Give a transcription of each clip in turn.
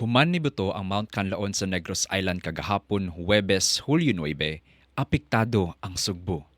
Human nibuto ang Mount Canlaon sa Negros Island kagahapon Huwebes, Hulyo 9, apektado ang Sugbo.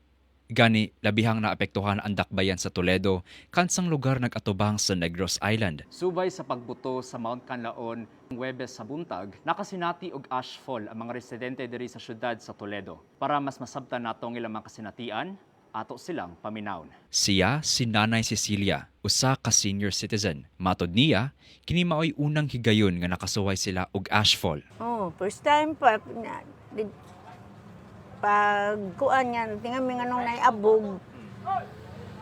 Gani, labihang naapektuhan ang dakbayan sa Toledo, kansang lugar nag-atubang sa Negros Island. Subay sa pagbuto sa Mount Canlaon, Huwebes sa buntag, nakasinati og ashfall ang mga residente diri sa syudad sa Toledo. Para mas masabtan natong ilang mga kasinatian, ato silang paminawon. Siya si Nanay Cecilia, usa ka senior citizen. Matod niya, kini maoy unang higayon nga nakasuway sila og ashfall. Oh, first time pa pag kuan yan, tingami nga nung naiabog.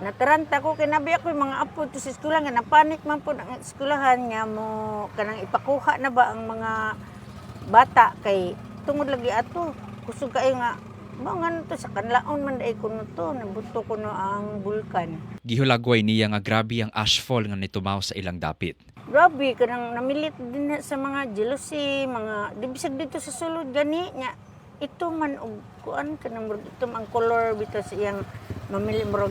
Nataranta ko, kinabi ako yung mga apo to sa eskwela nga, napanik man po ang eskwelahan nga mo, kanang ipakuha na ba ang mga bata kay tungod lagi ato. Kusog kayo nga, mga to sa Canlaon man day kuno to, nabuto ko no ang bulkan. Gihulagway niya nga grabe ang ashfall nga nitumaw sa ilang dapit. Grabe, kanang namilit din na sa mga jealousy, mga dibisag dito sa sulod gani nya. Ito man og kuan kanang murag ito ang color bitaw sa iyang mamili murag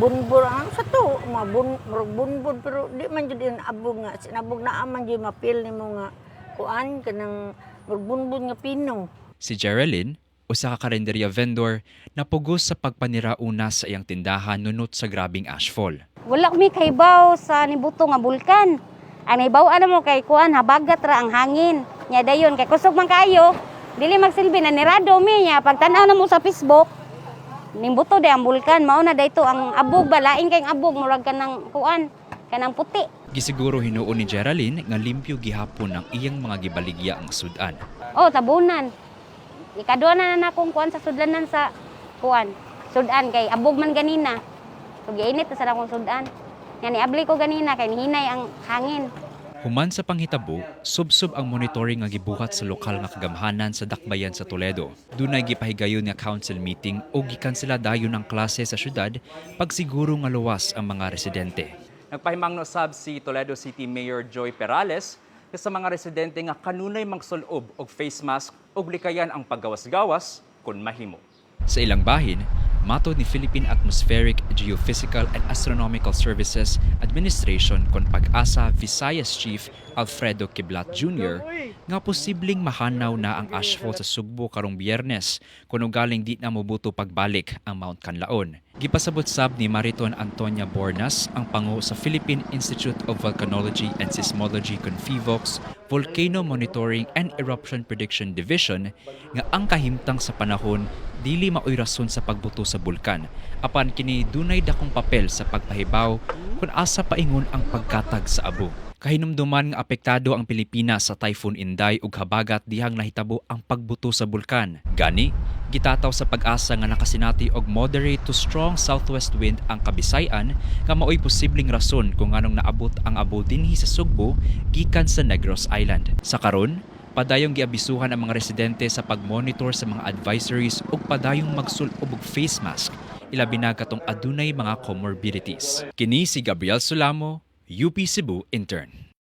bunbur ang sa to mga murag bunbur pero di man jud yun abog nga sinabog na man jud mapil nimo nga kuan kanang murag bunbur nga pino. Si Geraldine, usa ka karinderya vendor, napugos sa pagpanirauna sa iyang tindahan nunot sa grabing ashfall. Wala kami kahibaw sa nibuto nga bulkan. Ang nahibaw mo kay kuan habagat ra ang hangin. Nya dayon kay kusog man kayo. Dili magsilbi na nirado mi nya pagtan-aw na mo sa Facebook. Nimbuto day ang bulkan mao na dayto ang abog balain kay ang abog murag kanang kuan kanang puti. Gisiguro hinuon ni Geraldine nga limpyo gihapon ang iyang mga gibaligya ang sudan. Oh, tabunan. Ikaduha na akong kuan sa sudlanan sa kuan. Sudan kay abog man ganina. So giinit sa akong sudan. Nya niabli ko ganina kay hinay ang hangin. Human sa panghitabo, subsub ang monitoring nga gibuhat sa lokal nga kagamhanan sa dakbayan sa Toledo. Dunay gipahigayon nga council meeting o gikansela dayon ang klase sa syudad pagsiguro nga luwas ang mga residente. Nagpahimangno sab si Toledo City Mayor Joy Perales sa mga residente nga kanunay magsulob og face mask ug likayan ang paggawas-gawas kun mahimo. Sa ilang bahin, matod ni Philippine Atmospheric, Geophysical and Astronomical Services Administration kon Pag-asa Visayas Chief Alfredo Kiblat Jr. nga posibleng mahanaw na ang ashfall sa Sugbo karong Biyernes kuno galing di na mobuto pagbalik ang Mount Canlaon. Gipasabot sab ni Mariton Antonia Bornas, ang pangu sa Philippine Institute of Volcanology and Seismology Confivox Volcano Monitoring and Eruption Prediction Division nga ang kahimtang sa panahon dili maoy rason sa pagbuto sa bulkan. Apan kini dunay dakong papel sa pagpahibaw kung asa paingon ang pagkatag sa abo. Kahinumduman nga apektado ang Pilipinas sa Typhoon Inday ug habagat dihang nahitabo ang pagbuto sa bulkan. Gani, gitataw sa Pag-asa nga nakasinati og moderate to strong southwest wind ang Kabisayan nga maoy posibleng rason kung nganong naabot ang abo dinhi sa Sugbo gikan sa Negros Island. Sa karon, padayong giabisuhan ang mga residente sa pagmonitor sa mga advisories ug padayong magsul-ob og face mask ilabi na katong adunay mga comorbidities. Kini si Gabriel Solamo, UP Cebu Intern.